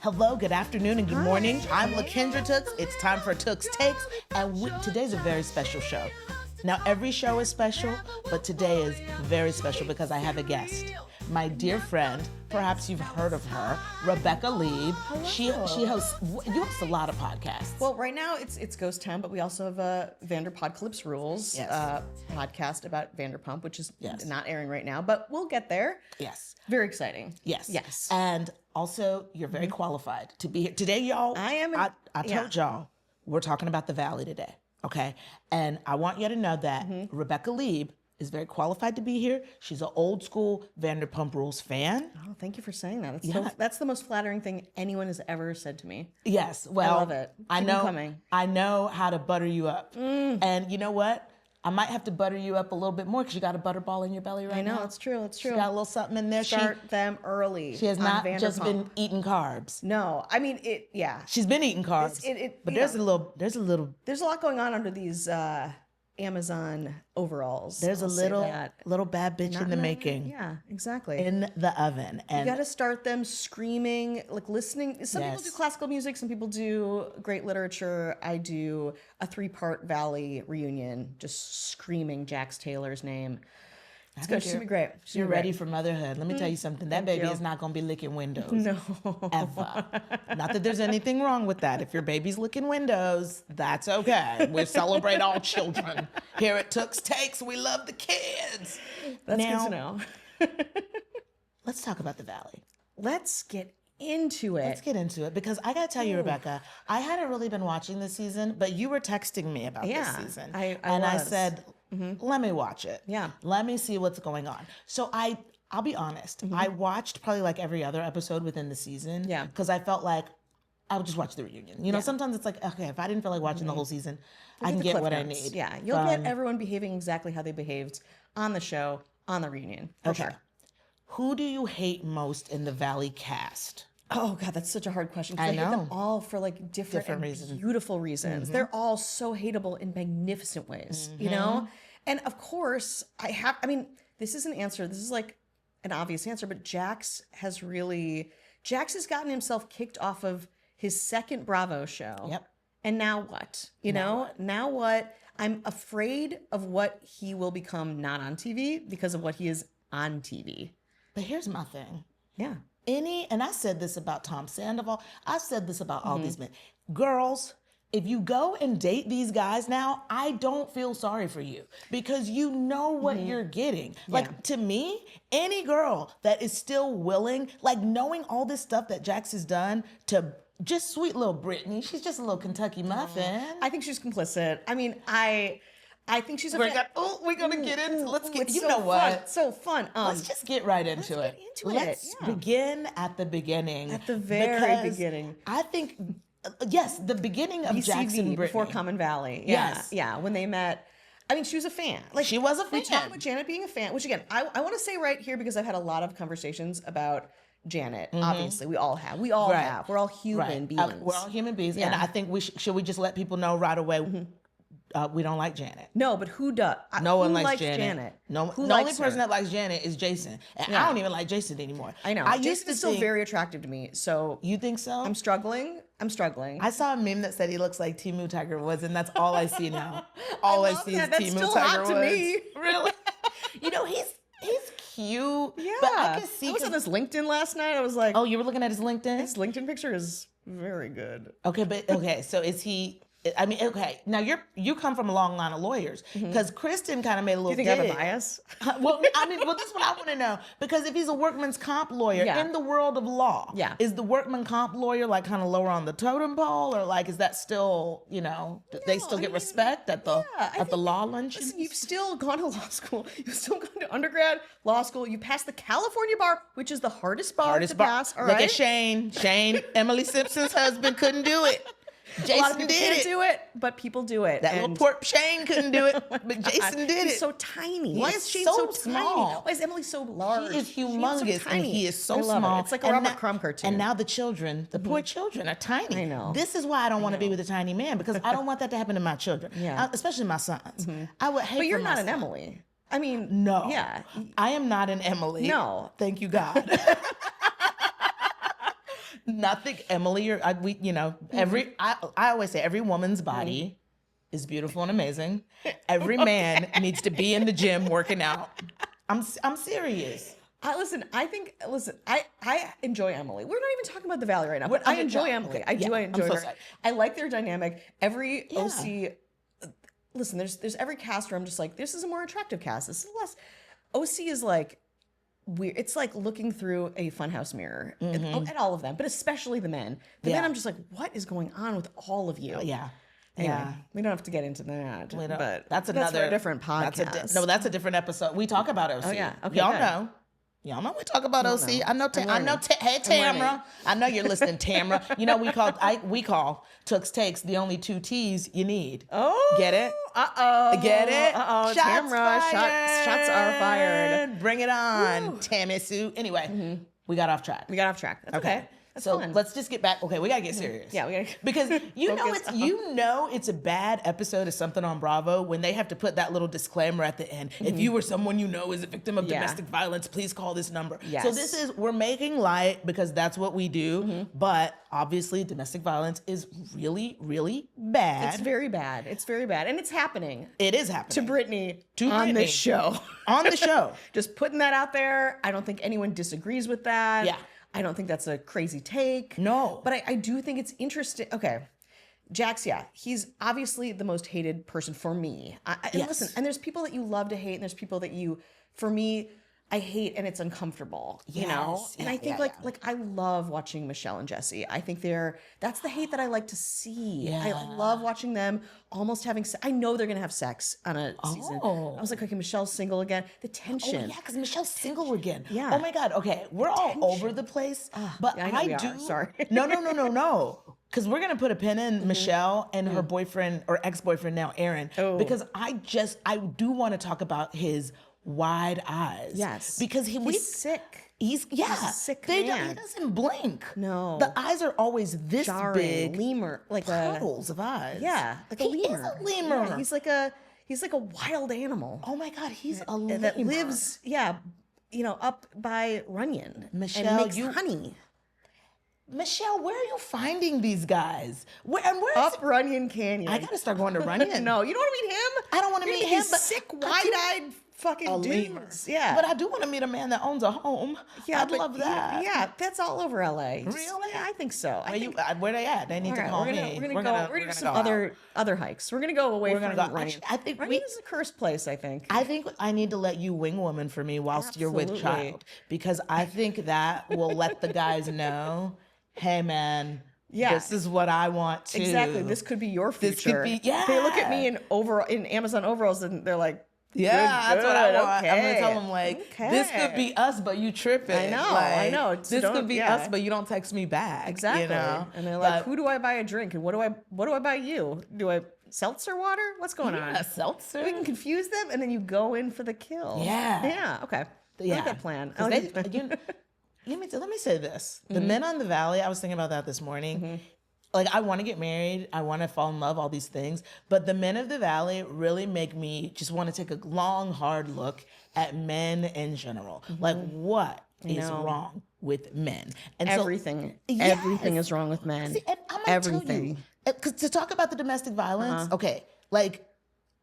Hello, good afternoon, and good morning. I'm LaKendra Tooks. It's time for Tooks Takes, and today's a very special show. Now, every show is special, but today is very special because I have a guest. My dear friend, perhaps you've heard of her, Rebecca Leib. She hosts, you host a lot of podcasts. Well, right now it's Ghost Town, but we also have a Vanderpodcalypse Rules podcast about Vanderpump, which is not airing right now, but we'll get there. Yes. Very exciting. Yes. And also, you're very qualified to be here. Today, y'all, I told y'all, we're talking about the Valley today, okay? And I want you to know that Rebecca Leib is very qualified to be here. She's an old school Vanderpump Rules fan. Oh, thank you for saying that. That's the most flattering thing anyone has ever said to me. Yes, well, I love it. I know how to butter you up. And you know what? I might have to butter you up a little bit more because you got a butterball in your belly right now. I know, it's true. She got a little something in there. Start them early. She has not just been eating carbs. No, I mean, She's been eating carbs, but there's a lot going on under these Amazon overalls. There's a little bad bitch in the making. Yeah, exactly. In the oven. And you got to start them screaming, like listening. Some people do classical music. Some people do great literature. I do a 3-part Valley reunion, just screaming Jax Taylor's name. It's going to be great. You're ready for motherhood. Let me tell you something. That baby is not going to be licking windows. No. Ever. Not that there's anything wrong with that. If your baby's licking windows, that's okay. We celebrate all children. Here at Tooks Takes, we love the kids. That's good to know. Let's talk about the Valley. Let's get into it. Because I got to tell you, Rebecca, I hadn't really been watching this season, but you were texting me about this season. I said, let me watch it. Yeah. Let me see what's going on. So I'll be honest. I watched probably like every other episode within the season. Yeah. Because I felt like I would just watch the reunion. You know, sometimes it's like, okay, if I didn't feel like watching the whole season, I can get what I need. Yeah. You'll get everyone behaving exactly how they behaved on the show, on the reunion. For sure. Who do you hate most in the Valley cast? Oh God, that's such a hard question. I know. hate them all for like different reasons. Beautiful reasons. They're all so hateable in magnificent ways, you know? And of course, this is an answer. This is like an obvious answer, but Jax has gotten himself kicked off of his second Bravo show. Yep. And now what? Now what? I'm afraid of what he will become not on TV because of what he is on TV. But here's my thing. Yeah. And I said this about Tom Sandoval. I said this about all these men. Girls, if you go and date these guys now, I don't feel sorry for you because you know what you're getting. Like, to me, any girl that is still willing, like knowing all this stuff that Jax has done to just sweet little Brittany, she's just a little Kentucky muffin. I think she's complicit. I mean, I think she's we're gonna get into. Let's get. You know what? Fun. So fun. Let's just get right into it. Let's begin at the beginning. At the very beginning. I think, the beginning of BCV, Jax and Brittany before Common Valley. Yeah. When they met. I mean, she was a fan. Like, she was a fan. We talked about Janet being a fan, which again, I want to say right here because I've had a lot of conversations about Janet. Obviously, we all have. We're all human beings. We're all human beings, and I think should we just let people know right away. We don't like Janet. No, but who does? No one likes Janet. No, the only person that likes Janet is Jason. And I don't even like Jason anymore. I know. Jason is still very attractive to me. So you think so? I'm struggling. I saw a meme that said he looks like Timu Tiger Woods, and that's all I see now. All I see is Timu Tiger Woods. To me. Really? You know, he's cute. Yeah. But I can see. I was on his LinkedIn last night. I was like, oh, you were looking at his LinkedIn? His LinkedIn picture is very good. Okay, so is he? I mean, okay. Now you come from a long line of lawyers because Kristen kind of made a little. Do you think I have a bias? Well, that's what I want to know because if he's a workman's comp lawyer in the world of law, is the workman comp lawyer like kind of lower on the totem pole, or like is that still they still get respect at the law luncheon? Listen, you've still gone to law school. You've still gone to undergrad law school. You passed the California bar, which is the hardest bar to pass. All right. Look at Shane. Emily Simpson's husband couldn't do it. Jason a lot of people can't do it, but people do it. That little poor Shane couldn't do it, but Jason did it. He's so tiny. Why is Shane so small? Tiny? Why is Emily so large? He is humongous, and he is so small. It's like a Robert Crumb cartoon. And now the children, the poor children, are tiny. I know. This is why I don't want to be with a tiny man because I don't want that to happen to my children, especially my sons. I would hate. But you're not an Emily. I mean, no. Yeah. I am not an Emily. No. Thank you, God. Nothing, Emily, or I always say every woman's body is beautiful and amazing. Every man needs to be in the gym working out. I'm serious. I enjoy Emily. We're not even talking about the Valley right now, but I enjoy Emily. I enjoy her. I like their dynamic. Every OC, listen, there's every cast where I'm just like, this is a more attractive cast. This is less. OC is like weird. It's like looking through a funhouse mirror at all of them, but especially the men. The men, I'm just like, what is going on with all of you? Yeah. Anyway, we don't have to get into that. But that's for a different podcast. That's a different episode. We talk about OC. Oh yeah, okay, y'all know. Y'all know we talk about OC. Know. I know. Hey, Tamra. I know you're listening, Tamra. You know we call Tooks Takes the only 2 T's you need. Oh, get it? Get it? Tamra. Shots are fired. Bring it on, Tammy Sue. Anyway, we got off track. That's okay. So let's just get back. Okay, we gotta get serious. Yeah, we gotta because it's a bad episode of something on Bravo when they have to put that little disclaimer at the end. If you or someone you know is a victim of domestic violence, please call this number. Yes. So we're making light because that's what we do. But obviously, domestic violence is really, really bad. It's very bad. And it's happening. It is happening to Brittany on this show. On the show, just putting that out there. I don't think anyone disagrees with that. Yeah. I don't think that's a crazy take. No. But I do think it's interesting. Okay. Jax, he's obviously the most hated person for me. And listen, and there's people that you love to hate, and there's people that for me, I hate, and it's uncomfortable, you know? And I think like I love watching Michelle and Jesse. I think that's the hate that I like to see. Yeah. I love watching them almost having I know they're going to have sex on a season. I was like, okay, Michelle's single again. The tension. Oh, yeah, because Michelle's single again. Yeah. Oh my God. Okay. We're all over the place, but I do. Sorry. No. Because we're going to put a pin in Michelle and her boyfriend or ex-boyfriend now, Aaron, because I do want to talk about his wide eyes. Yes. Because he's sick. He's a sick man. He doesn't blink. No. The eyes are always this jarring, big. Lemur. Like puddles of eyes. Yeah. Like a lemur. Is a lemur. Yeah, he's like a wild animal. Oh my God, he's a lemur. That lives, up by Runyon. Michelle, and makes honey. Michelle, where are you finding these guys? Where's up Runyon Canyon? I gotta start going to Runyon. No, you don't want to meet him. I don't want to meet him. But sick, wide-eyed fucking dudes. Yeah, but I do want to meet a man that owns a home. Yeah, I'd love that. Yeah, that's all over LA. Really? Yeah, I think so. Where they at? They need to call me. We're gonna do some other hikes. We're gonna go away from Runyon. I think Runyon is a cursed place. I think I need to let you wing woman for me whilst you're with child, because I think that will let the guys know, hey man, this is what I want to. Exactly. This could be your future. This could be, They look at me in Amazon overalls and they're like, that's what I want. Okay. I'm gonna tell them this could be us, but you tripping. I know. This could be us, but you don't text me back. Exactly. You know? And they're like, who do I buy a drink? And what do I buy you? Do I seltzer water? What's going on? Seltzer. We can confuse them, and then you go in for the kill. Yeah. Okay. I like that plan. Let me say this. The men on the Valley, I was thinking about that this morning. Like, I want to get married. I want to fall in love, all these things. But the men of the Valley really make me just want to take a long, hard look at men in general. Like, what is wrong with men? And everything is wrong with men. See, and I'm gonna tell you, because to talk about the domestic violence,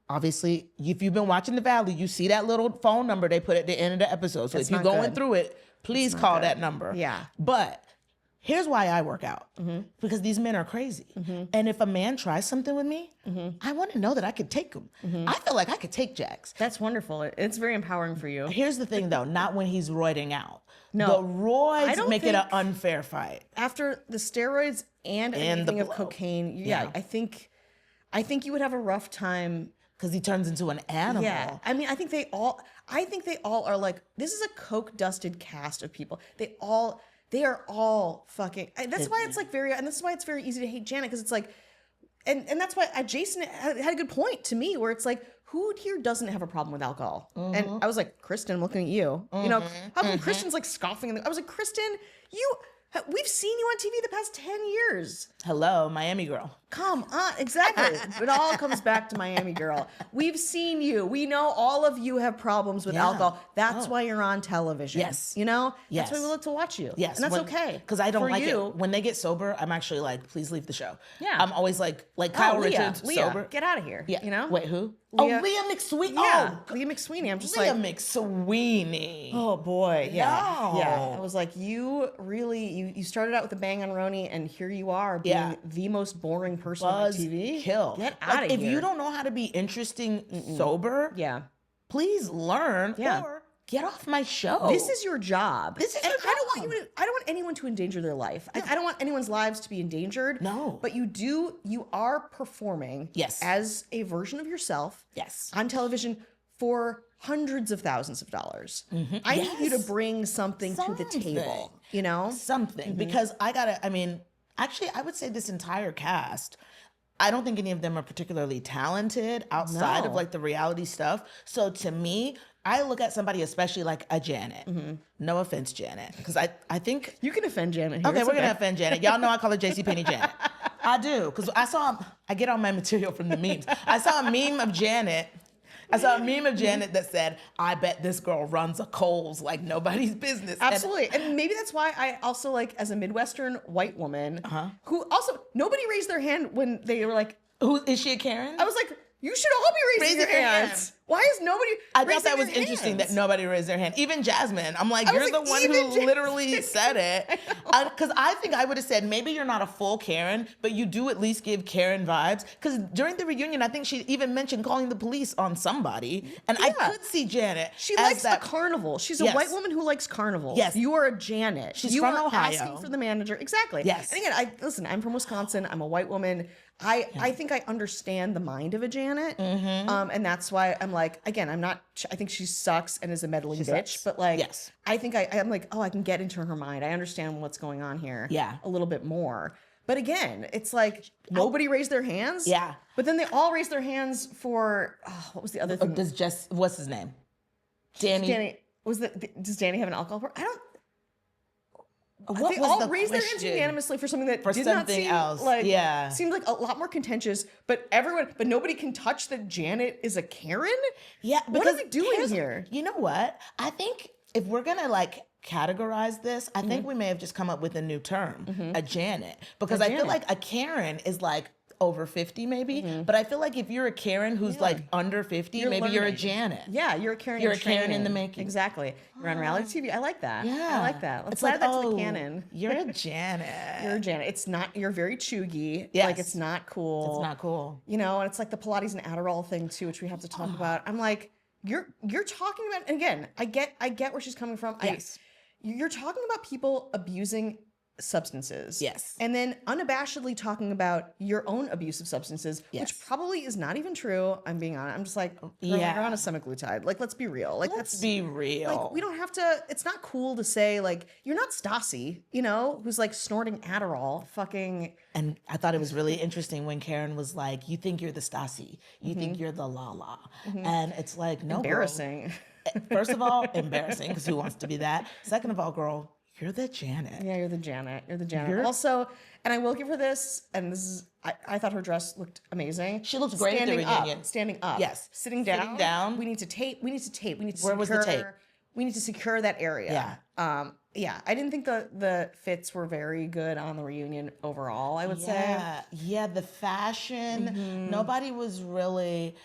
obviously, if you've been watching the Valley, you see that little phone number they put at the end of the episode. So if you're going through it, please call that number. Yeah. But here's why I work out. Because these men are crazy. And if a man tries something with me, I want to know that I could take him. I feel like I could take Jax. That's wonderful. It's very empowering for you. Here's the thing, though. Not when he's roiding out. No. The roids make it an unfair fight. After the steroids and anything of cocaine, I think you would have a rough time. Because he turns into an animal. Yeah. I mean, I think they all are like, this is a coke-dusted cast of people. They are all fucking. That's why it's like and this is why it's very easy to hate Janet, because it's like, and that's why Jason had a good point to me, where it's like, who here doesn't have a problem with alcohol? And I was like, Kristen, I'm looking at you. You know, how come Kristen's like scoffing? I was like, Kristen, we've seen you on TV the past 10 years. Hello, Miami girl. Come on, exactly. It all comes back to Miami Girl. We've seen you. We know all of you have problems with alcohol. That's why you're on television. Yes. You know? Yes. That's why we love to watch you. Yes. And that's okay. Because I don't For like you. it. When they get sober, I'm actually like, please leave the show. Yeah. I'm always like Kyle Leah, Richards, sober. get out of here. Yeah. You know? Wait, who? Leah. Oh, Leah McSweeney. Yeah. Oh, Leah McSweeney. I'm just Leah like, McSweeney. oh boy. Yeah. No. Yeah. I was like, you really, you started out with a bang on Roni, and here you are being the most boring person on TV. Kill. Get out of here. If you don't know how to be interesting sober, please learn or get off my show. This is your job. This is and your I don't job. want I don't want anyone to endanger their life. I don't want anyone's lives to be endangered. No. But you are performing as a version of yourself on television for hundreds of thousands of dollars. I need you to bring something to the table, you know? Something. Because actually, I would say this entire cast, I don't think any of them are particularly talented outside of like the reality stuff. So to me, I look at somebody, especially like a Janet. No offense, Janet, because I think you can offend Janet here. Okay, we're gonna offend Janet. Y'all know I call her JCPenney Janet. I do, because I get all my material from the memes. I saw a meme of Janet. That said, I bet this girl runs a Kohl's like nobody's business. Absolutely. And maybe that's why I also like, as a Midwestern white woman, who also, nobody raised their hand when they were like, who is she, a Karen? I was like, you should all be raising your hands. Why is nobody I thought that was interesting that nobody raised their hand. Even Jasmine. I'm like, you're the one who literally said it. Because I think I would have said, maybe you're not a full Karen, but you do at least give Karen vibes. Because during the reunion, I think she even mentioned calling the police on somebody. And I could see Janet. She likes a carnival. She's a white woman who likes carnivals. Yes. You are a Janet. She's from Ohio. Asking for the manager. Exactly. Yes. And again, I'm from Wisconsin. I'm a white woman. I think I understand the mind of a Janet. And that's why I'm like, again, I think she sucks and is a meddling bitch, but like, I think I'm like, oh, I can get into her mind. I understand what's going on here a little bit more. But again, it's like nobody raised their hands. Yeah. But then they all raised their hands for, what was the other thing? What's his name? Danny. Does Danny have an alcohol problem? I don't. What they was all the raised their hands question? unanimously for something that did not something seem else. like seemed like a lot more contentious. But nobody can touch that Janet is a Karen. Yeah, what are we doing here? You know what? I think if we're gonna like categorize this, I think we may have just come up with a new term, a Janet, because I feel like a Karen is like over 50 maybe, but I feel like if you're a Karen who's like under 50, you're a Janet. Yeah, you're a Karen. You're a Karen in the making. Exactly. You're on reality TV. I like that. Yeah, I like that. Let's it's add like, that to the canon. You're a Janet. You're a Janet. It's not. You're very chuggy. Yes. Like it's not cool. It's not cool. You know, and it's like the Pilates and Adderall thing too, which we have to talk about. I'm like, you're talking about. And again, I get where she's coming from. Yes. You're talking about people abusing substances. Yes. And then unabashedly talking about your own abuse of substances, which probably is not even true. I'm being honest. I'm just like, you're on a semaglutide. Like, let's be real. Like, let's be real. Like, we don't have to, it's not cool to say, like, you're not Stassi, you know, who's like snorting Adderall, fucking. And I thought it was really interesting when Karen was like, you think you're the Stassi. You think you're the Lala. And it's like, no, embarrassing. Girl. First of all, embarrassing, because who wants to be that? Second of all, girl, you're the Janet. Yeah, you're the Janet. You're the Janet. Also, and I will give her this, and this is, I thought her dress looked amazing. She looked great at the reunion. Standing up. Yes. Sitting down. We need to tape. We need to Where was the tape? We need to secure that area. Yeah. Yeah. I didn't think the fits were very good on the reunion overall, I would say. Yeah, the fashion. Nobody was really.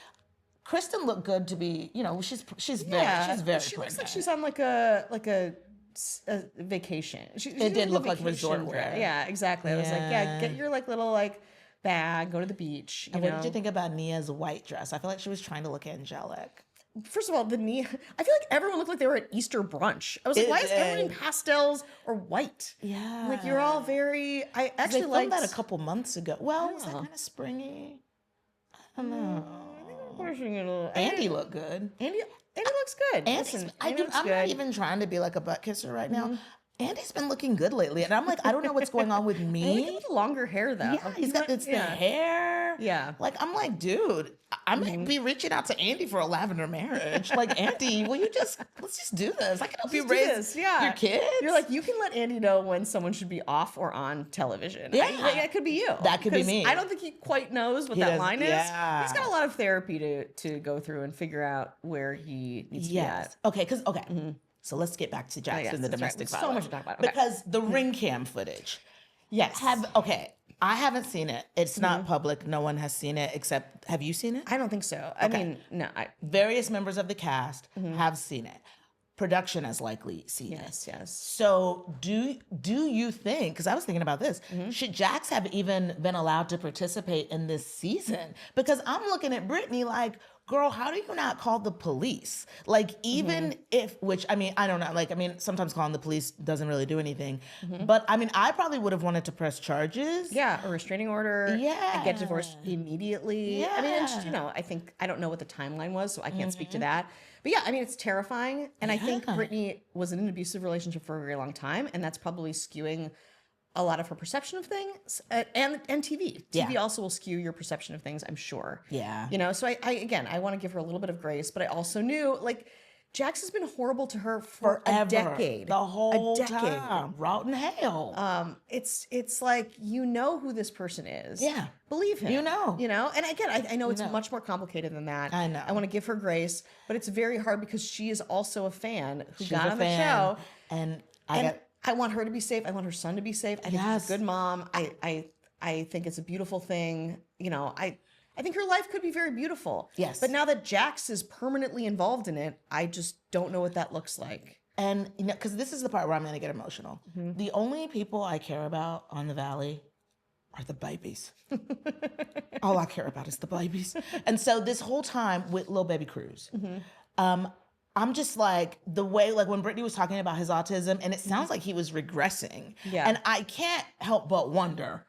Kristen looked good to be, you know, she's very She looks like she's on like a vacation. It did look like resort wear. Yeah, exactly. I was like, yeah, get your like little like bag, go to the beach. And what did you think about Nia's white dress? I feel like she was trying to look angelic. First of all, Nia, I feel like everyone looked like they were at Easter brunch. I was like, why is everyone in pastels or white? Yeah. Like you're all very, I actually liked that a couple months ago. Well, was that kind of springy? I don't know. Andy looked good. Andy looks good. I'm not even trying to be like a butt kisser right now. Andy's been looking good lately. And I'm like, I don't know what's going on with I like me. him with the longer hair though. Yeah, it's the hair. Yeah. Like, I'm like, dude, I might be reaching out to Andy for a lavender marriage. Like, Andy, let's just do this. I can help you raise your kids. You're like, you can let Andy know when someone should be off or on television. Yeah. That could be you. That could be me. I don't think he quite knows what that line is. Yeah. He's got a lot of therapy to go through and figure out where he needs to be at. Okay, so let's get back to Jax and the domestic violence. So much to talk about. Okay. Because the ring cam footage. Yes. I haven't seen it. It's not public. No one has seen it except, have you seen it? I don't think so. I mean, no. Various members of the cast have seen it. Production has likely seen it. Yes. So do you think, because I was thinking about this, should Jax have even been allowed to participate in this season? Because I'm looking at Brittany like, girl, how do you not call the police? Like, even if, which, I mean, I don't know. Like, I mean, sometimes calling the police doesn't really do anything. But, I mean, I probably would have wanted to press charges. Yeah, a restraining order. Yeah. And get divorced immediately. Yeah. I mean, and just, I don't know what the timeline was, so I can't speak to that. But yeah, I mean, it's terrifying. And I think Brittany was in an abusive relationship for a very long time. And that's probably skewing a lot of her perception of things, and TV. TV also will skew your perception of things, I'm sure. Yeah. So I want to give her a little bit of grace, but I also knew, like, Jax has been horrible to her for a decade. The whole time. Rotten hell. It's like, who this person is. Yeah. Believe him. And again, I know it's much more complicated than that. I know. I want to give her grace, but it's very hard because she is also a fan who got on the show. And I want her to be safe. I want her son to be safe. I think she's a good mom. I think it's a beautiful thing. I think her life could be very beautiful. Yes. But now that Jax is permanently involved in it, I just don't know what that looks like. And, because this is the part where I'm going to get emotional. The only people I care about on the Valley are the babies. All I care about is the babies. And so this whole time with little baby Cruz, I'm just like, the way, like when Brittany was talking about his autism, and it sounds like he was regressing. Yeah. And I can't help but wonder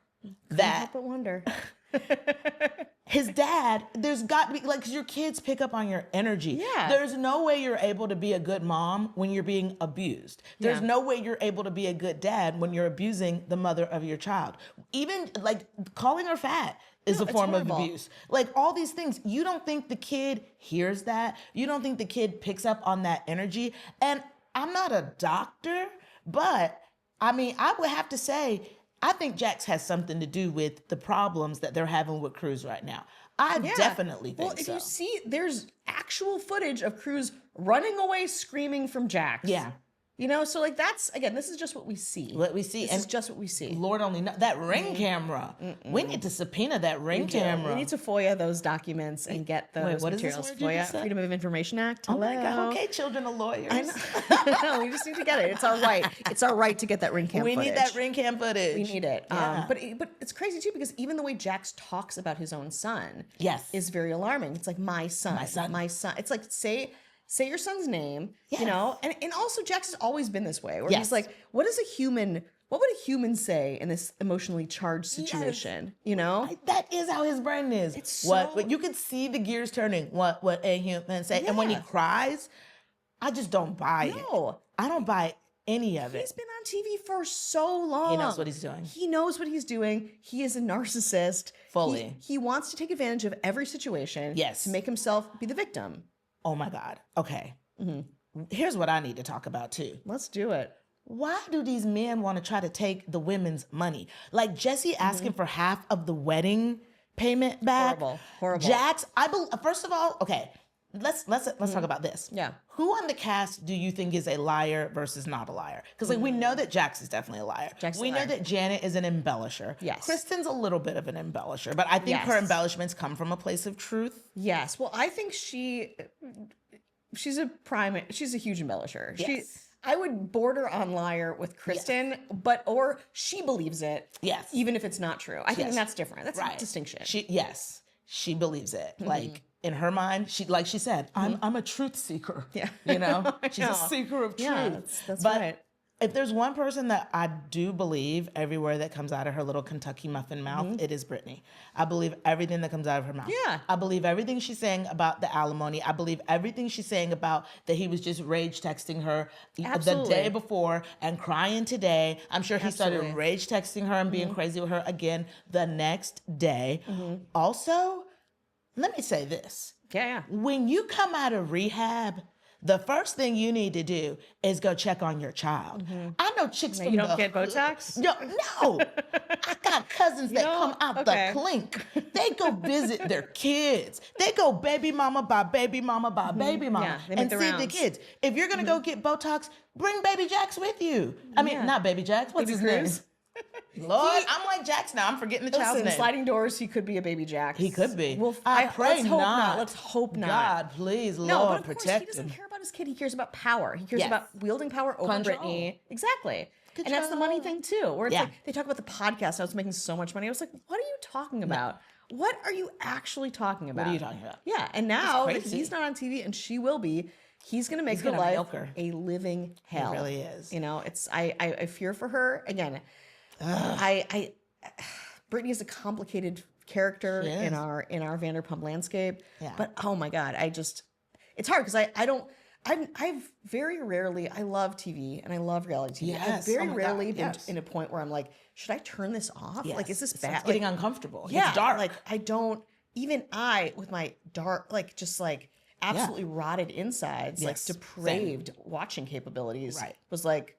his dad, there's got to be, like, 'cause your kids pick up on your energy. Yeah. There's no way you're able to be a good mom when you're being abused. There's no way you're able to be a good dad when you're abusing the mother of your child. Even, like, calling her fat is a form of abuse. Like, all these things. You don't think the kid hears that? You don't think the kid picks up on that energy? And I'm not a doctor, but, I mean, I would have to say, I think Jax has something to do with the problems that they're having with Cruz right now. I definitely think so. Well, if you see, there's actual footage of Cruz running away screaming from Jax. Yeah. So like that's, again, this is just what we see. This is just what we see. Lord only knows. That ring camera. We need to subpoena that ring camera. We need to FOIA those documents and get those materials. FOIA, Freedom of Information Act. Oh my God. Okay, children of lawyers. I know. We just need to get it. It's our right. It's our right to get that ring cam footage. We need that ring cam footage. We need it. Yeah. But it's crazy too, because even the way Jax talks about his own son is very alarming. It's like, my son. It's like, say your son's name, and also Jax has always been this way, where he's like, what would a human say in this emotionally charged situation? That is how his brain is. It's what you could see the gears turning. What would a human say? And when he cries, I just don't buy it. I don't buy any of it. He's been on TV for so long. He knows what he's doing. He knows what he's doing. He is a narcissist. Fully. He wants to take advantage of every situation to make himself be the victim. Oh my God. Okay. Here's what I need to talk about too. Let's do it. Why do these men want to try to take the women's money? Like Jesse asking for half of the wedding payment back. Horrible. Jax, first of all, okay, let's talk about this. Yeah. Who on the cast do you think is a liar versus not a liar? Because we know that Jax is definitely a liar. We know that Janet is an embellisher. Yes. Kristen's a little bit of an embellisher, but I think her embellishments come from a place of truth. Yes. Well, I think she's a huge embellisher. Yes. I would border on liar with Kristen, or she believes it. Yes. Even if it's not true. I think that's different. That's a distinction. She believes it. Like, in her mind, like she said, I'm a truth seeker. Yeah. She's a seeker of truth. Yeah, that's right. If there's one person that I do believe every word that comes out of her little Kentucky muffin mouth, it is Brittany. I believe everything that comes out of her mouth. Yeah. I believe everything she's saying about the alimony. I believe everything she's saying about that he was just rage texting her the day before and crying today. I'm sure he started rage texting her and being crazy with her again the next day. Also, let me say this. Yeah. When you come out of rehab, the first thing you need to do is go check on your child. I know chicks from you don't get Botox? No. I got cousins that come out the clink. They go visit their kids. They go baby mama by baby mama by baby mama and see the kids. If you're going to go get Botox, bring baby Jax with you. I mean, not baby Jax. What's his name? Lord, I'm like Jax now. I'm forgetting the child's name. Sliding doors, he could be a baby Jax. He could be. Well, I pray let's hope not. Let's hope not. God, please, No, Lord, but of course, protect he doesn't him. care about his kid. He cares about power. He cares about wielding power over Control. Brittany. Exactly. And that's the money thing too, where it's like they talk about the podcast. I was making so much money. I was like, what are you talking about? What are you actually talking about? What are you talking about? Yeah, and now that he's not on TV and she will be, he's going to make her life a living hell. It really is. You know, it's I fear for her. Again, Brittany is a complicated character in our Vanderpump landscape. Yeah. But oh my God, it's hard because I've very rarely, I love TV and I love reality TV. Yes. I've very rarely been in a point where I'm like, should I turn this off? Yes. Like, is this bad? It's getting uncomfortable. Yeah. It's dark. Like, with my dark, like, just like absolutely rotted insides, like depraved watching capabilities, was like,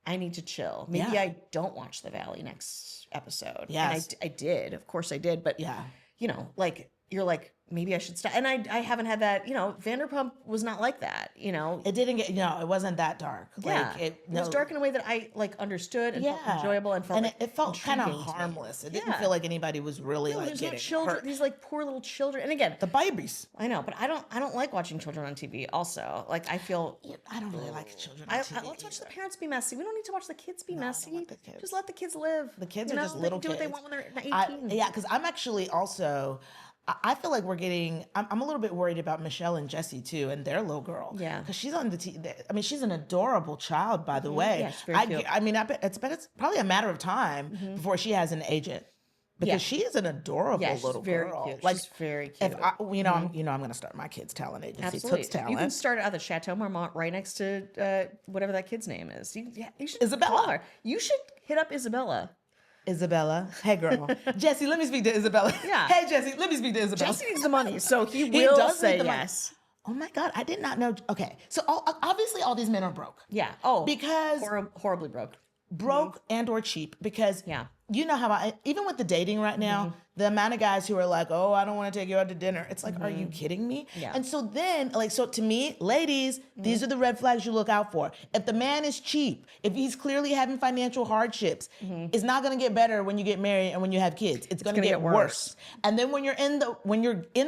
I need to chill. Maybe I don't watch The Valley next episode. Yes. And I did. Of course I did. But, you know, like, you're like, maybe I should stop. And I haven't had that, you know, Vanderpump was not like that, you know. It didn't get, it wasn't that dark. Yeah. Like, it was dark in a way that I, like, understood and felt enjoyable and felt and like it felt kind of harmless. It didn't feel like anybody was really like there's getting no children, hurt. these like poor little children. And again, The babies. I know, but I don't like watching children on TV also. Like, I feel I don't really like children on TV. let's watch the parents be messy. We don't need to watch the kids be messy. want the kids. Just let the kids live. The kids You are know, just they little can do kids. what they want when they're 18. Yeah, because I'm actually also, I feel like we're getting, I'm a little bit worried about Michelle and Jesse too, and their little girl. Yeah. Because she's on the TV. I mean, she's an adorable child, by the way. Yeah, she's very cute. I mean, I bet it's probably a matter of time before she has an agent. Because she is an adorable little very girl. cute. Like, She's very cute. if I, I'm going to start my kids' talent agency. Absolutely. Toots Talent. You can start it at the Chateau Marmont right next to whatever that kid's name is. You should Isabella. call her. You should hit up Isabella. Isabella. Hey, girl. Jesse, let me speak to Isabella. Yeah. Hey, Jesse, let me speak to Isabella. Jesse needs the money, so he will does say need the money. yes. Oh my God, I did not know. Okay, so obviously all these men are broke. Yeah. Oh, Because horribly broke. broke and or cheap. Because you know how even with the dating right now, the amount of guys who are like, oh, I don't want to take you out to dinner. It's like, are you kidding me? Yeah. And so then, so to me, ladies, these are the red flags you look out for. If the man is cheap, if he's clearly having financial hardships, it's not going to get better when you get married and when you have kids. It's going to get worse. And then when you're in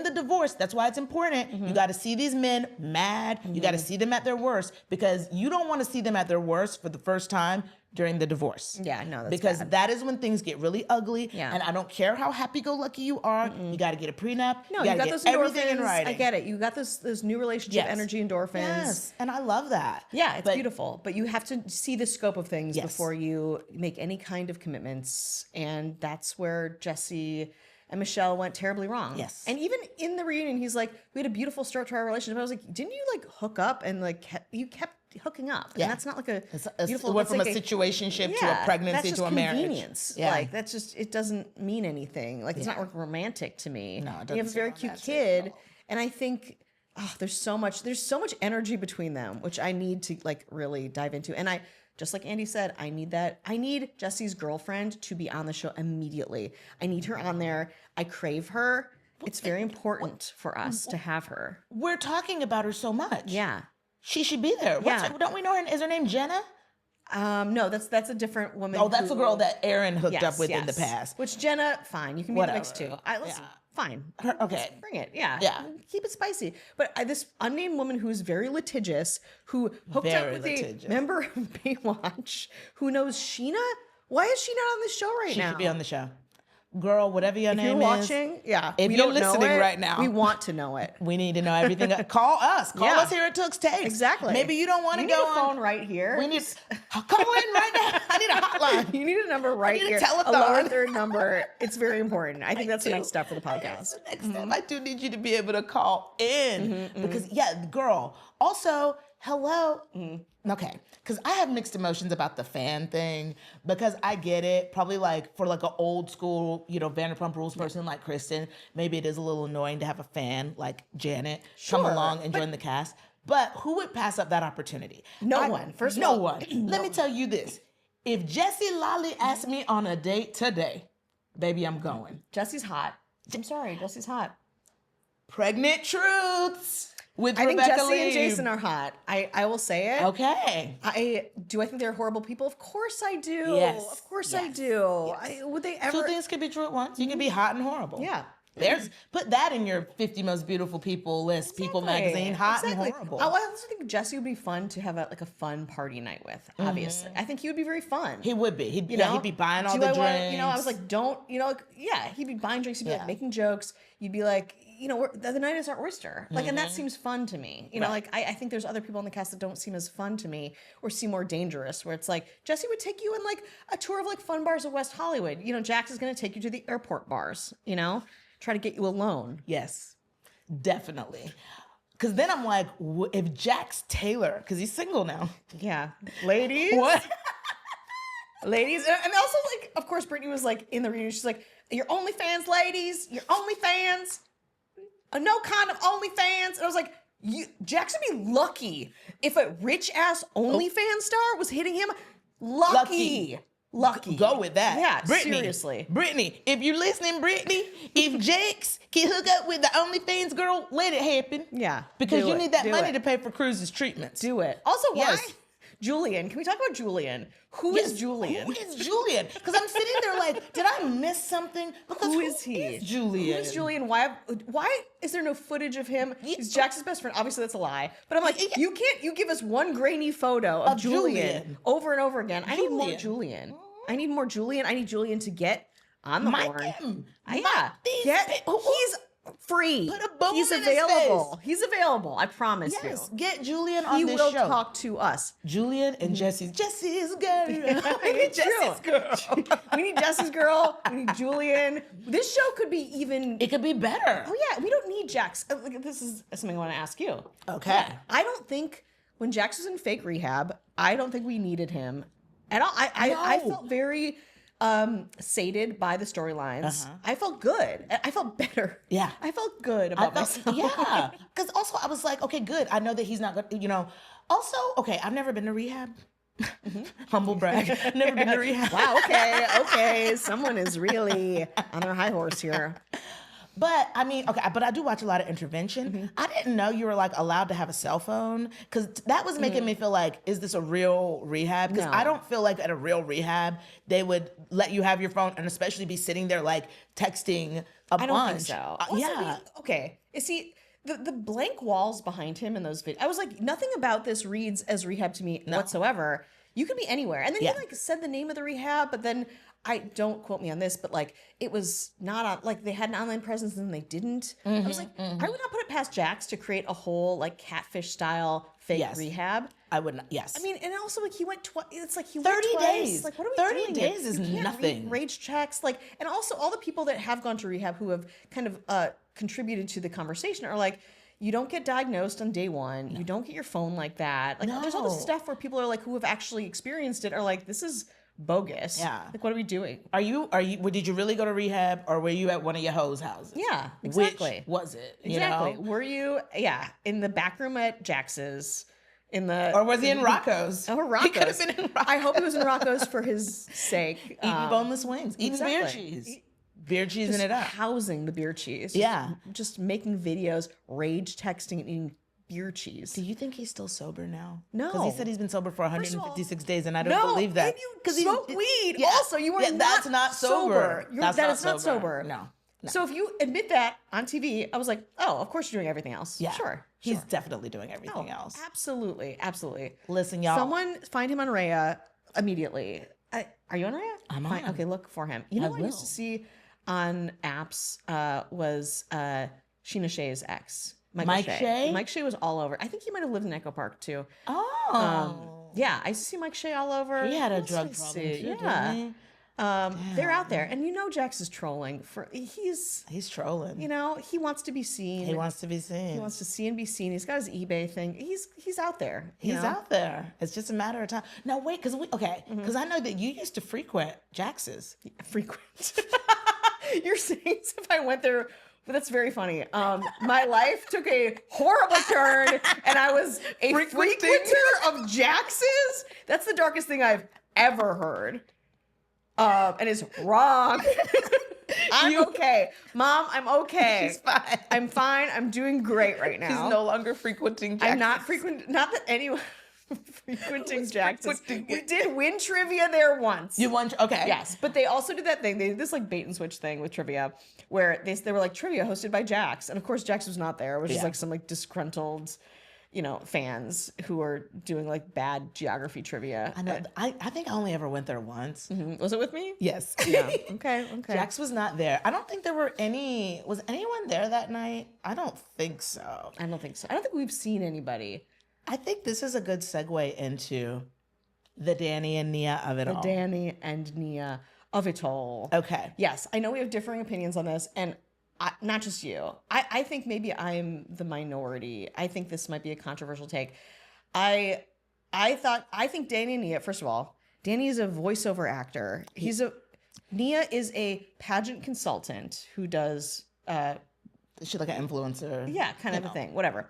the divorce, that's why it's important. You got to see these men mad. You got to see them at their worst, because you don't want to see them at their worst for the first time during the divorce. Yeah, no, that's because bad. that is when things get really ugly. Yeah. And I don't care how happy-go-lucky you are. You got to get a prenup. No, you you got get those everything in endorphins. writing. I get it. You got this new relationship energy endorphins. Yes, and I love that. Yeah, it's beautiful. But you have to see the scope of things Yes. before you make any kind of commitments. And that's where Jesse and Michelle went terribly wrong. Yes. And even in the reunion, he's like, we had a beautiful start to our relationship. I was like, didn't you like hook up and like you kept hooking up? Yeah. And that's not like a beautiful. It went it's from like a situationship to a that's pregnancy just to a marriage. convenience. Yeah. Like that's just, it doesn't mean anything. Like it's not romantic to me. No, it doesn't You have a seem very cute romantic kid. at all. And I think there's so much energy between them, which I need to like really dive into. And just like Andy said, I need Jesse's girlfriend to be on the show immediately. I need her on there. I crave her. It's very important for us to have her. We're talking about her so much. Yeah. She should be there. Don't we know her? Is her name Jenna? No, that's a different woman. Oh, that's the girl that Aaron hooked up with in the yes. past. Which Jenna, fine. You can be the mix too. Listen, Fine. Okay. Bring it. Yeah. Yeah. Keep it spicy. But this unnamed woman who's very litigious, who hooked up with a member of Baywatch, who knows Sheena. Why is she not on the show right now? She should be on the show. girl, whatever your name If you're is. watching, If we you're don't know listening it, right now, we want to know it. we need to know everything. Call us. Call Yeah. us here at Tooks Takes. Exactly. Maybe you don't want to You need go a on. phone right here. We need call in right now. I need a hotline. You need a number right need a here. telephone. lower third number. It's very important. I think that's the do. next step for the podcast. That's the next step. I do need you to be able to call in because, girl. Also, hello. Okay, because I have mixed emotions about the fan thing because I get it. Probably like for like an old school, Vanderpump Rules person like Kristen, maybe it is a little annoying to have a fan like Janet come along and join the cast. But who would pass up that opportunity? No one. First of no all, one. Let me tell you this: if Jessie Lolly asked me on a date today, baby, I'm going. Jesse's hot. I'm sorry, Jesse's hot. Pregnant truths. With I think Rebecca Jesse and Leib. Jason are hot. I will say it. Okay. I think they're horrible people? Of course I do. Yes. Of course I do. Yes. Would they ever? Two things could be true at once. You can be hot and horrible. Yeah. Put that in your 50 most beautiful people list. People magazine, hot and horrible. I also think Jesse would be fun to have a fun party night with. Obviously, I think he would be very fun. He would be. He'd be buying all Do the I drinks. I was like, don't, he'd be buying drinks. He'd be like making jokes. You'd be like, the night is our oyster. Like, and that seems fun to me. I think there's other people on the cast that don't seem as fun to me or seem more dangerous, where it's like, Jesse would take you on like a tour of like fun bars of West Hollywood. Jax is going to take you to the airport bars, try to get you alone. Yes, definitely. Because then I'm like, if Jax Taylor, because he's single now. Yeah. Ladies. What? Ladies. And also, like, of course, Brittany was like in the reunion. She's like, your OnlyFans, ladies. Your OnlyFans. No kind of OnlyFans. And I was like, Jax would be lucky if a rich-ass OnlyFans star was hitting him. Lucky. Go with that. Yeah, Brittany, seriously. Brittany, if you're listening, Brittany, if Jax can hook up with the OnlyFans girl, let it happen. Yeah. Because you need that money to pay for Cruz's treatments. Do it. Also, why? Yes. Julian. Can we talk about Julian? Who is Julian? Who is Julian? Because I'm sitting there like, did I miss something? Because Who is he? Is Julian? Who is Julian? Why is there no footage of him? He's Jax's best friend. Obviously, that's a lie. But I'm like, you give us one grainy photo of Julian over and over again. I need more Julian. I need more Julian. I need Julian to get on the horn. He's free. Put a boom He's in his available. face. He's available. I promise you. Get Julian on He this will show. talk to us. Julian and Jesse's girl. We need Jesse's girl. We need Jesse's girl. We need Julian. This show could be even. It could be better. Oh yeah, we don't need Jax. This is something I want to ask you. Okay. I don't think when Jax was in fake rehab, I don't think we needed him at all. I felt very sated by the storylines. I felt good. I felt better. Yeah. I felt good about myself. Yeah. Because also I was like, okay, good. I know that he's not good. Also, okay, I've never been to rehab. Humble brag. Never been to rehab. Wow. Okay. Someone is really on their high horse here. But I mean, okay, but I do watch a lot of intervention. I didn't know you were like allowed to have a cell phone because that was making me feel like, is this a real rehab? Because I don't feel like at a real rehab they would let you have your phone and especially be sitting there like texting a bunch. I don't think so. Yeah. Okay. You see, the blank walls behind him in those videos, I was like, nothing about this reads as rehab to me whatsoever. You could be anywhere. And then he like said the name of the rehab, but then don't quote me on this, but like it was not on, like they had an online presence and then they didn't. I was like, I would not put it past Jax to create a whole like catfish style fake rehab. I would not. Yes. I mean, and also like he went it's like he 30 went twice. days. Like what are we 30 doing? days is You can't nothing. Rage checks, like, and also all the people that have gone to rehab who have kind of contributed to the conversation are like, you don't get diagnosed on day one. No. You don't get your phone like that. Like there's all this stuff where people are like who have actually experienced it are like, this is bogus. Yeah. Like, what are we doing? Did you really go to rehab or were you at one of your hoes' houses? Yeah, exactly. Which was it? Exactly. Were you, in the back room at Jax's? Or was he in Rocco's? Oh, Rocco's. He could have been in Rocco's. I hope he was in Rocco's for his sake. Eating boneless wings. Eating beer cheese. Beer cheesing it up. Housing the beer cheese. Yeah. Just making videos, rage texting and eating beer cheese. Do you think he's still sober now? No. Because he said he's been sober for 156 days, and I don't No, believe that. and you smoke weed. Yeah. Also, you are that's not sober. That is not sober. No. So if you admit that on TV, I was like, oh, of course you're doing everything else. Yeah. Sure. He's definitely doing everything else. Absolutely. Absolutely. Listen, y'all. Someone find him on Rhea immediately. Are you on Rhea? I'm Fine. on. Okay, look for him. You know, I used will. to see on apps was Sheena Shea's ex. Mike Shea? Mike Shea was all over. I think he might have lived in Echo Park too. Oh. Yeah, I see Mike Shea all over. He had a What else drug did I problem see? too, Yeah. didn't he? They're out there. And Jax is trolling. He's trolling. He wants to be seen. He wants to be seen. He wants to see and be seen. He's got his eBay thing. He's out there. He's out there. It's just a matter of time. Now wait, because I know that you used to frequent Jax's. Frequent. You're saying as if I went there. But that's very funny. My life took a horrible turn, and I was a frequenter of Jax's. That's the darkest thing I've ever heard. And it's wrong. I'm okay. Mom, I'm okay. She's fine. I'm fine. I'm doing great right now. He's no longer frequenting Jax's. I'm not not that anyone frequenting Jax's. We did win trivia there once. You won? Okay. Yes, but they also did that thing. They did this like bait and switch thing with trivia where they were like trivia hosted by Jax. And of course Jax was not there. It was just like some like disgruntled, fans who were doing like bad geography trivia. I know. I think I only ever went there once. Mm-hmm. Was it with me? Yes. Yeah. Okay. Jax was not there. I don't think there were any. Was anyone there that night? I don't think so. I don't think so. I don't think we've seen anybody. I think this is a good segue into the Danny and Nia of it all. The Danny and Nia of it all. Okay. Yes, I know we have differing opinions on this, and not just you. I think maybe I'm the minority. I think this might be a controversial take. I think Danny and Nia, first of all, Danny is a voiceover actor. Nia is a pageant consultant who does She's like an influencer. yeah, kind of a thing. Whatever.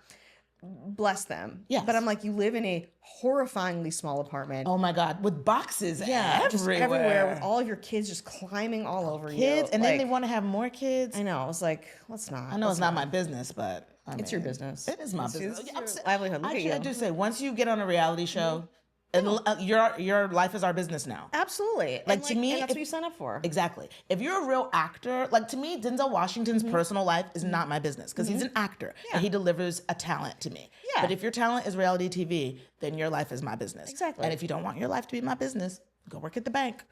Bless them. Yes. But I'm like, you live in a horrifyingly small apartment. Oh my God, with boxes everywhere. Just everywhere with all of your kids just climbing all over you. And then they want to have more kids. I know. I was like, let's not. I know it's not my business, but It's your business. It is my It's business. your livelihood. Look at Actually, I you. do say once you get on a reality show, and your life is our business now. Absolutely. Like, to me, and that's what you sign up for. Exactly. If you're a real actor, like to me, Denzel Washington's personal life is not my business because he's an actor and he delivers a talent to me. Yeah. But if your talent is reality TV, then your life is my business. Exactly. And if you don't want your life to be my business, go work at the bank.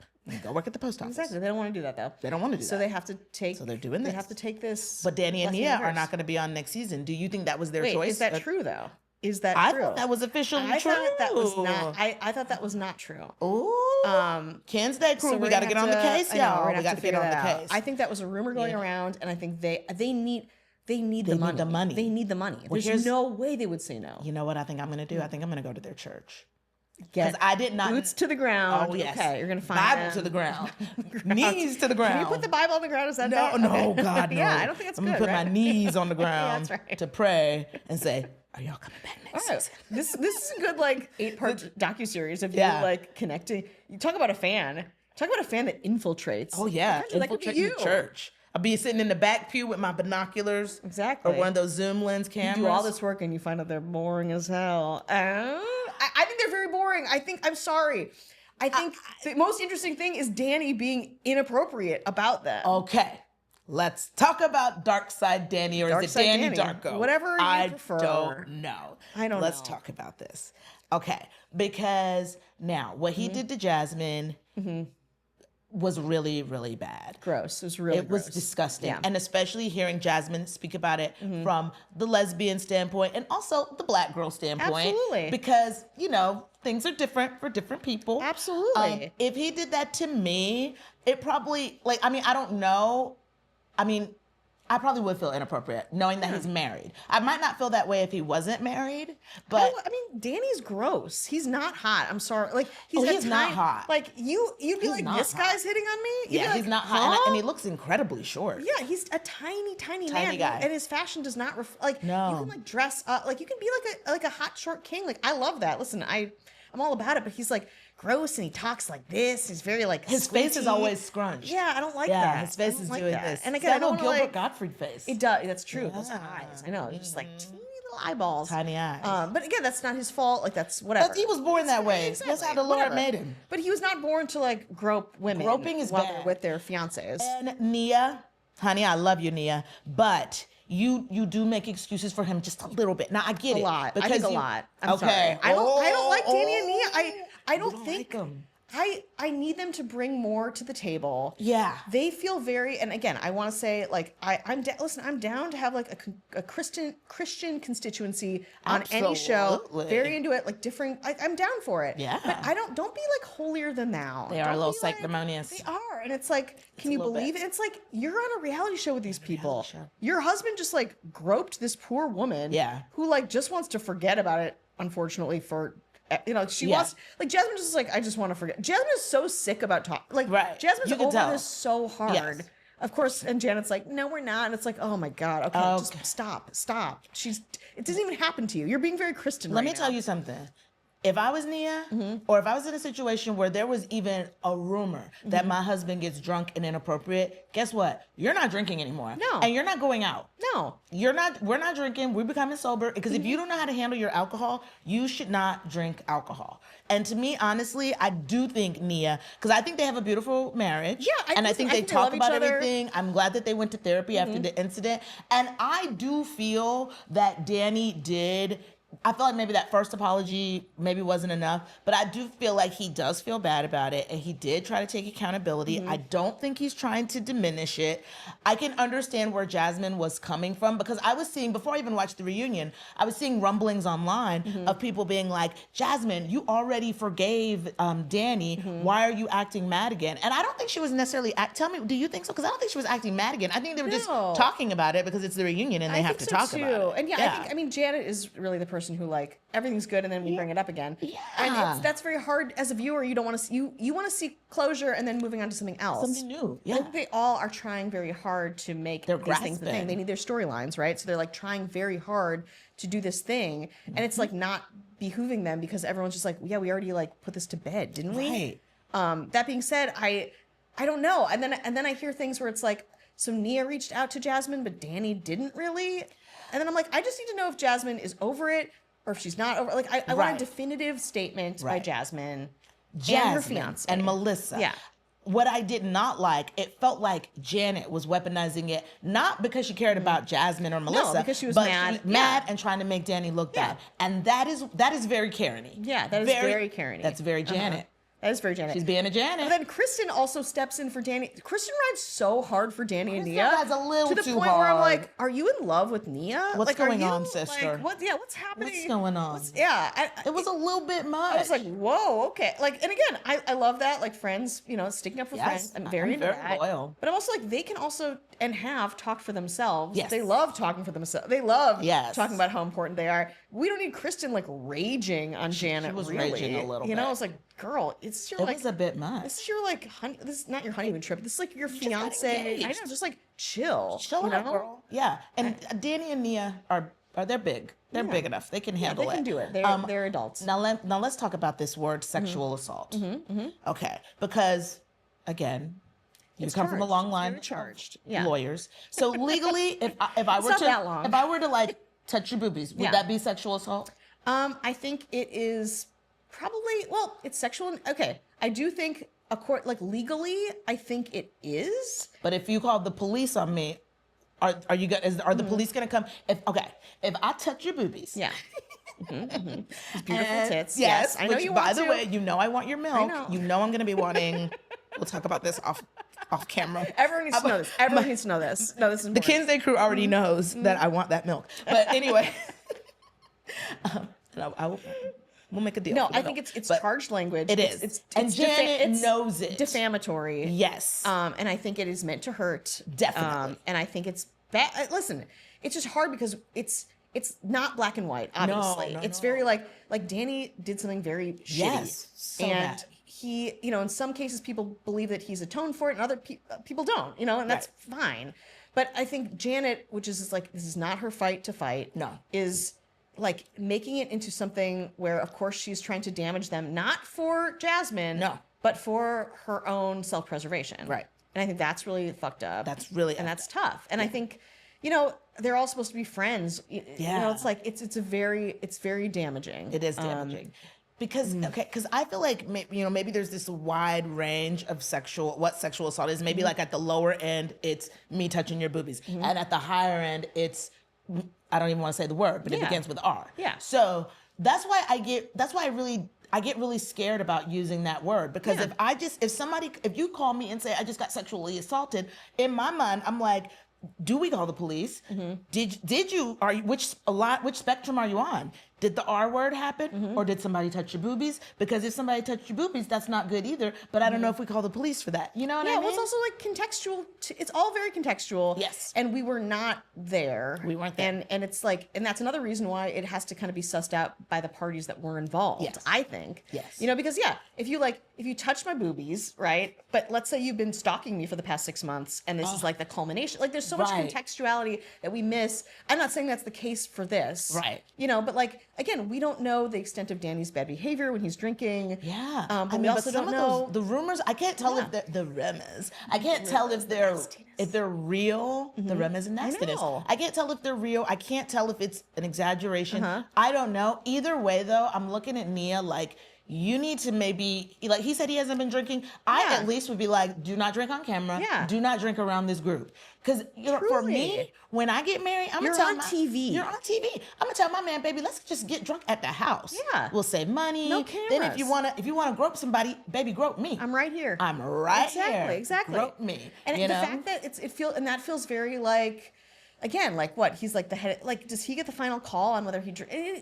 Go work at the post office. Exactly. They don't want to do that though. They don't want to do So that. they have to take. So they're doing They this. have to take this. But Danny and blessing Nia and are curse. not going to be on next season. Do you think that was their Wait, choice? is that true though? Is that I true? thought that was officially I true. thought that was not. I thought that was not true. Ooh. Ken's Day crew. So we we're got to gonna get on the have case, I know, y'all. we're We gonna got have to to get figure on the that out. case. I think that was a rumor going around, and I think they need the money. the money. They need the money. Well, There's no way they would say no. You know what I think I'm going to do? I think I'm going to go to their church. Get Because I did not. boots to the ground. Oh, yes. Okay, you're gonna find Bible them. to the ground. Knees to the ground. Can you put the Bible on the ground? Is that No, bad? no, Okay. God, no. Yeah, I don't think it's I'm good. gonna put right? my knees on the ground that's right. to pray and say, "Are y'all coming back next Oh, season?" this is a good like 8-part docuseries of you Yeah. like connecting. You talk about a fan. Talk about a fan that infiltrates. Oh yeah, That could be infiltrating you. the church. I'll be sitting in the back pew with my binoculars, Exactly. or one of those zoom lens cameras. You do all this work and you find out they're boring as hell. I think they're very boring. I'm sorry. I think the most interesting thing is Danny being inappropriate about them. Okay, let's talk about Dark Side Danny, or Dark is it Side Danny Danny. Darko? Whatever you I prefer. don't know. I don't Let's know. talk about this. Okay, because now what Mm-hmm. he did to Jasmine was really, really bad. Gross. It was really It was gross. disgusting. Yeah. And especially hearing Jasmine speak about it from the lesbian standpoint and also the black girl standpoint. Absolutely. Because, things are different for different people. Absolutely. If he did that to me, it probably, I don't know. I probably would feel inappropriate knowing that he's married. I might not feel that way if he wasn't married, but Danny's gross. He's not hot. I'm sorry. Like he's not hot. Like you'd be like, not this hot. guy's hitting on me. You'd be yeah, like, he's not hot. huh? And he looks incredibly short. Yeah, he's a tiny man, guy. and his fashion does not like. No. You can like dress up, like you can be like a hot short king. Like I love that. Listen, I'm all about it, but he's like gross and he talks like this. He's very like His face is squinty. always scrunched. Yeah, I don't like Yeah, that. his face I don't is like doing that. this. And It's again, I that don't little wanna, Gilbert like, Gottfried face. It does. That's true. Those Yeah. eyes. I know. They're just like teeny little eyeballs. Tiny eyes. But again, that's not his fault. Like that's whatever. But he was born that way. Exactly. That's how the Lord Whatever. made him. But he was not born to like grope women. Groping is while bad. they're with their fiancés. And Nia, honey, I love you, Nia, but you do make excuses for him just a little bit. Now I get A it. lot. I because think a lot. I'm okay. sorry. I don't like Danny and Nia. I don't you think. like 'em. I need them to bring more to the table. Yeah. They feel very, and again, I want to say, like, listen, I'm down to have like a Christian constituency on any show. Absolutely. Very into it, like different. I'm down for it. Yeah. But don't be like holier than thou. They are a Don't little be, like, sanctimonious. they are, and it's like, can you believe it? It's like you're on a reality show with these people. show. Your husband just like groped this poor woman. Yeah. Who like just wants to forget about it. Unfortunately for. She Yeah. wants, like, Jasmine just like, I just want to forget. Jasmine is so sick about talking. Like, Right. Jasmine's You can over tell. this so hard. Yes. Of course, and Janet's like, no, we're not. And it's like, oh my God, okay. Just stop. It doesn't even happen to you. You're being very Kristen Let right me now. tell you something. If I was Nia, or if I was in a situation where there was even a rumor that my husband gets drunk and inappropriate, guess what? You're not drinking anymore. No. And you're not going out. No. We're not drinking. We're becoming sober. Because if you don't know how to handle your alcohol, you should not drink alcohol. And to me, honestly, I do think Nia, because I think they have a beautiful marriage. Yeah, I think they they talk love each about other. everything. I'm glad that they went to therapy after the incident. And I do feel that Danny did. I feel like maybe that first apology maybe wasn't enough, but I do feel like he does feel bad about it, and he did try to take accountability. I don't think he's trying to diminish it. I can understand where Jasmine was coming from, because I was seeing, before I even watched the reunion, I was seeing rumblings online of people being like, Jasmine, you already forgave Danny. Why are you acting mad again? And I don't think she was necessarily, tell me, do you think so? Because I don't think she was acting mad again. I think they were just No. talking about it because it's the reunion and they have to talk about it. And I mean, Janet is really the person who like everything's good and then we bring it up again. Yeah. And that's very hard as a viewer. You don't want to you want to see closure and then moving on to something else. Something new. I Yeah. think they all are trying very hard to make these things the thing. grasping. They need their storylines, right? So they're like trying very hard to do this thing, and it's like not behooving them because everyone's just like, yeah, we already like put this to bed, didn't we? Right. That being said, I don't know. And then I hear things where it's like, so Nia reached out to Jasmine, but Danny didn't really. And then I'm like, I just need to know if Jasmine is over it or if she's not over. Like, I want a definitive statement by Jasmine and her fiance and Melissa. Yeah. What I did not like, it felt like Janet was weaponizing it, not because she cared about Jasmine or Melissa, because she was but mad. She was mad and trying to make Danny look bad. And that is very Karen-y. Yeah, that is very Karen-y. That's very Janet. That is very Janet. She's being a Janet. But then Kristen also steps in for Danny. Kristen rides so hard for Danny and Nia. rides a little to the too point where I'm hard. like, are you in love with Nia? What's like, going are you, on, sister? Like, what's happening? What's going on? It was a little bit much. I was like, whoa, okay. Like, and again, I love that, like friends, sticking up for friends. I'm very into that. loyal. But I'm also like, they can also and have talked for themselves. Yes. They love talking for themselves. They love Yes. talking about how important they are. We don't need Kristen like raging on Janet. She was really. raging a little You know, bit. it's like, girl, it's your It like was a bit much. this is your like this is not your honeymoon trip. This is like your just got fiance. I engaged. know, just like chill. Chill out, girl. Yeah, and Danny and Nia are they're big. They're big enough. They can handle they can it. do it. They're adults. Now let's talk about this word, sexual assault. Okay, because again, you come from a charged. long It's line very charged. of Yeah. lawyers. So legally, if I were not to that long. if I were to like touch your boobies, would Yeah. that be sexual assault? I think it is probably it's sexual. Okay, I do think legally, I think it is. But if you called the police on me, are the police gonna come? If I touch your boobies, Yeah. These beautiful and- tits. Yes, I know which, you by want the to. way, I want your milk. know. You know I'm gonna be wanting. We'll talk about this off camera. Everyone needs to know this. Everyone needs to know this. No, this is The important. Kinsey crew already knows that I want that milk. But anyway, we'll make a deal. No, for the I think milk. it's But charged language. It is. And Janet knows it. Defamatory. Yes. And I think it is meant to hurt. Definitely. And I think it's bad. Listen, it's just hard because it's not black and white. Obviously, no, it's no. very like Danny did something very shitty. Yes, so and bad. he, in some cases people believe that he's atoned for it, and other people don't. And that's fine. But I think Janet, which is just like this is not her fight to fight. No. Is like making it into something where, of course, she's trying to damage them, not for Jasmine, No. but for her own self-preservation. Right. And I think that's really fucked up. That's really and effed that's tough. And I think, they're all supposed to be friends. Yeah. It's like it's very damaging. It is damaging. Because I feel like maybe there's this wide range of what sexual assault is. Maybe like at the lower end, it's me touching your boobies, and at the higher end, it's I don't even want to say the word, but it begins with R. Yeah. So that's why I really I get really scared about using that word because if you call me and say I just got sexually assaulted, in my mind I'm like, do we call the police? Did you which spectrum are you on? Did the R word happen or did somebody touch your boobies? Because if somebody touched your boobies, that's not good either. But I don't know if we call the police for that. You know what I mean? Yeah, well, it's also like contextual. It's all very contextual. Yes. And we were not there. We weren't there. And it's like, and that's another reason why it has to kind of be sussed out by the parties that were involved. Yes. I think. Yes. You know, because if you touch my boobies, right? But let's say you've been stalking me for the past 6 months, and this is like the culmination. Like, there's so much contextuality that we miss. I'm not saying that's the case for this. Right. You know, but like, again, we don't know the extent of Danny's bad behavior when he's drinking. Yeah. But we also don't know the rumors. I can't tell if the rumors. I can't tell if they're real. The rumors and nastiness. I can't tell if they're real. I can't tell if it's an exaggeration. I don't know. Either way, though, I'm looking at Nia like, you need to maybe, like he said he hasn't been drinking. I at least would be like, do not drink on camera. Yeah. Do not drink around this group. Because for me, when I get married, I'm going to tell TV. You're on TV. I'm going to tell my man, baby, let's just get drunk at the house. Yeah. We'll save money. No cameras. Then if you want to grope somebody, baby, grope me. I'm right here. I'm right here. Exactly. Grope me. And the fact that that feels very like, again, like what? He's like the head. Like, does he get the final call on whether he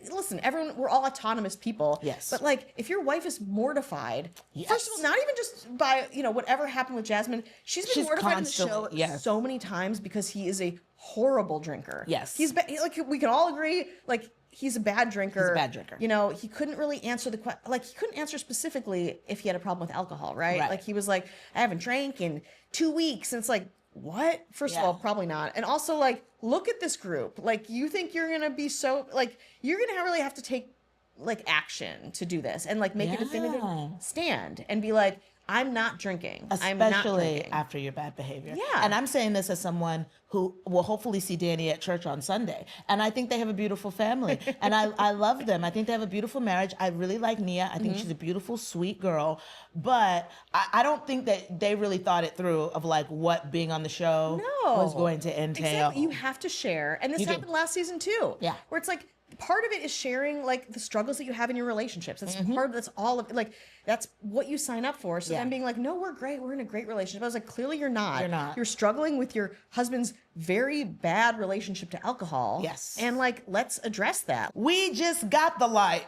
listen, everyone, we're all autonomous people. Yes. But like, if your wife is mortified, first of all, not even just by, whatever happened with Jasmine, she's mortified in the show so many times because he is a horrible drinker. Yes. Like, we can all agree, like, he's a bad drinker. He's a bad drinker. He couldn't really answer he couldn't answer specifically if he had a problem with alcohol, right? Like, he was like, I haven't drank in 2 weeks. And it's like, what? First of all, probably not. And also, like, look at this group. Like, you think you're going to be so, like, you're going to really have to take, like, action to do this and, like, make a definitive stand and be like, I'm not drinking. I'm not drinking. After your bad behavior. Yeah. And I'm saying this as someone who will hopefully see Danny at church on Sunday. And I think they have a beautiful family. And I love them. I think they have a beautiful marriage. I really like Nia. I think she's a beautiful, sweet girl. But I don't think that they really thought it through of like what being on the show was going to entail. Exactly. You have to share. And this happened last season too. Yeah. Where it's like, part of it is sharing like the struggles that you have in your relationships. That's that's all of it. Like, that's what you sign up for. So then being like, no, we're great. We're in a great relationship. I was like, clearly you're not. You're not. You're struggling with your husband's very bad relationship to alcohol. Yes. And like, let's address that. We just got the light.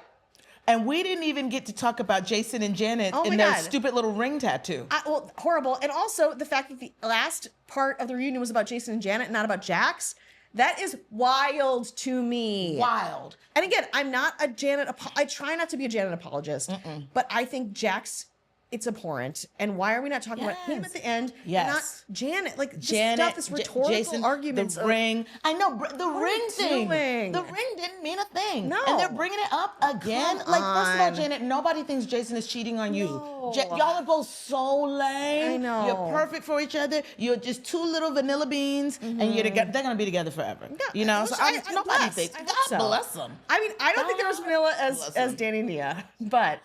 And we didn't even get to talk about Jason and Janet and their stupid little ring tattoo. Well, horrible. And also the fact that the last part of the reunion was about Jason and Janet, not about Jax. That is wild to me. Wild. And again, I'm not a Janet. I try not to be a Janet apologist, but I think Jax, it's abhorrent. And why are we not talking about him at the end? Yes. Not Janet. Like, Janet, stuff, this rhetorical Jason, arguments. The ring. I know, the ring thing. Doing? The ring didn't mean a thing. No. And they're bringing it up again. Come like, first of all, on. Janet, nobody thinks Jason is cheating on you. No. Y'all are both so lame. I know. You're perfect for each other. You're just two little vanilla beans, and they're going to be together forever. Yeah, So nobody thinks. God bless them. I mean, I don't think they're as vanilla as Danny and Nia, but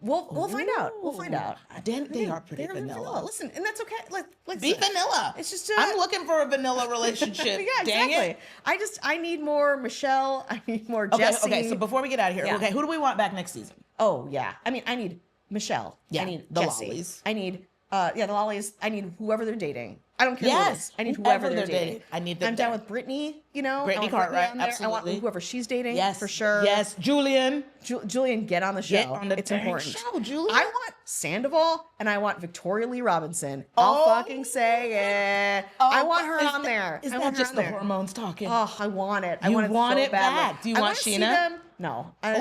we'll find out. We'll find out. They are pretty vanilla. Listen, and that's okay. Like, Be vanilla. It's just I'm looking for a vanilla relationship. yeah, Dang exactly. it. I need more Michelle. I need more Jesse. Okay. So before we get out of here, who do we want back next season? Oh yeah. I mean, I need Michelle. Yeah, I need the Jesse. lollies. I need the lollies. I need whoever they're dating. I don't care who it is. I need whoever they're dating. I need them. I'm down with Brittany. Brittany Cartwright. Absolutely. I want whoever she's dating. Yes, for sure. Yes, Julian. Julian, get on the show. Get on the it's important. show, Julian. I want Sandoval and I want Victoria Lee Robinson. I'll fucking say it. I want her on there. Is that just the hormones talking? Oh, I want it. I You want it want so it badly. back. Do you want Sheena? No. I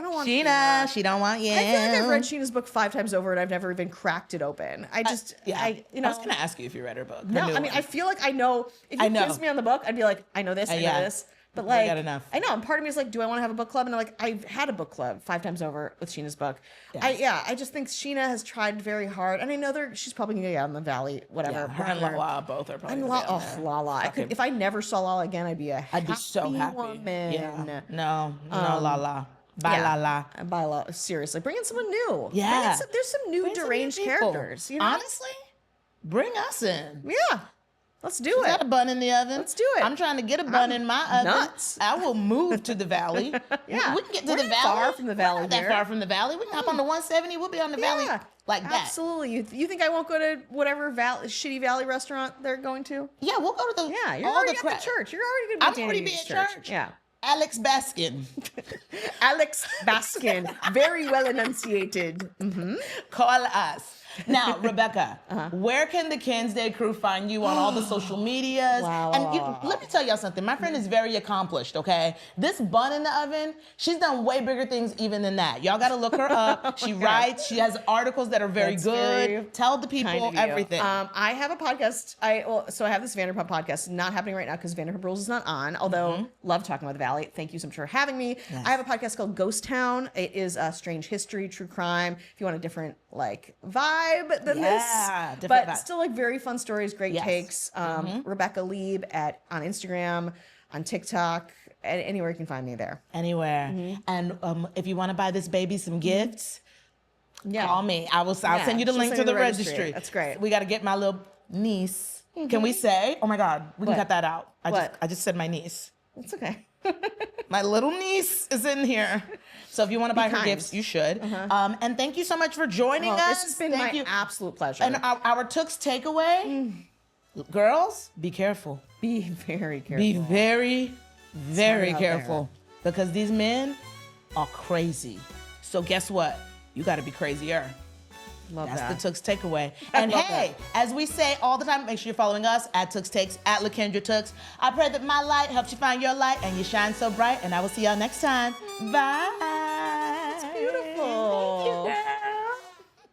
don't want Sheena. She don't want you. I feel like I've read Sheena's book 5 times over and I've never even cracked it open. I was going to ask you if you read her book. No, I mean, I feel like I know. If you quiz me on the book, I'd be like, I know this, I know this. But like, got enough. I know. And part of me is like, do I want to have a book club? And I'm like, I've had a book club 5 times over with Sheena's book. Yeah. I just think Sheena has tried very hard. And I know she's probably going to get out in the valley, whatever. Yeah, her and Lala both are probably Lala. If I never saw Lala again, I'd be so happy. Woman. Yeah. No, Lala. Bye, Lala. Bye, Lala. Seriously, bring in someone new. Yeah. There's some new deranged characters. You know? Honestly, bring us in. Yeah. Let's do She's it. got a bun in the oven. Let's do it. I'm trying to get a bun in my oven. nuts. I will move to the valley. Yeah. We can get to We're the not valley. far from the valley We're not that here. far from the valley. We can hop on the 170. We'll be on the valley like that. Absolutely. You think I won't go to whatever shitty valley restaurant they're going to? Yeah, we'll go to the Yeah, you're all already the at the church. You're already going to I'm be already be at church. Yeah. Alex Baskin. Alex Baskin. Very well enunciated. Call us. Now, Rebecca, where can the Ken's Day crew find you on all the social medias? Wow. And let me tell y'all something. My friend is very accomplished, okay? This bun in the oven, she's done way bigger things even than that. Y'all got to look her up. She writes. She has articles that are very That's good. very Tell the people everything. I have a podcast. So I have this Vanderpump podcast, not happening right now because Vanderpump Rules is not on. Although love talking about the Valley. Thank you so much for having me. Yes. I have a podcast called Ghost Town. It is a strange history, true crime. If you want a different vibe than this, but vibe. still very fun stories, great takes. Rebecca Leib on Instagram, on TikTok, and anywhere you can find me there. Anywhere. And if you want to buy this baby some gifts, call me. I'll send you the she'll link send to you the registry. That's great. We got to get my little niece. Can we say? Oh my God, we can What? cut that out. What? I just said my niece. It's okay. My little niece is in here. So if you want to buy her kind. gifts, you should. And thank you so much for joining us. This has been my absolute pleasure. And our Tooks takeaway, girls, be careful. Be very careful. Be very, very out careful. Because these men are crazy. So guess what? You got to be crazier. Love That's that. the Tooks takeaway. And love hey, as we say all the time, make sure you're following us at Tooks Takes, at LaKendra Tooks. I pray that my light helps you find your light and you shine so bright. And I will see y'all next time. Bye. Beautiful.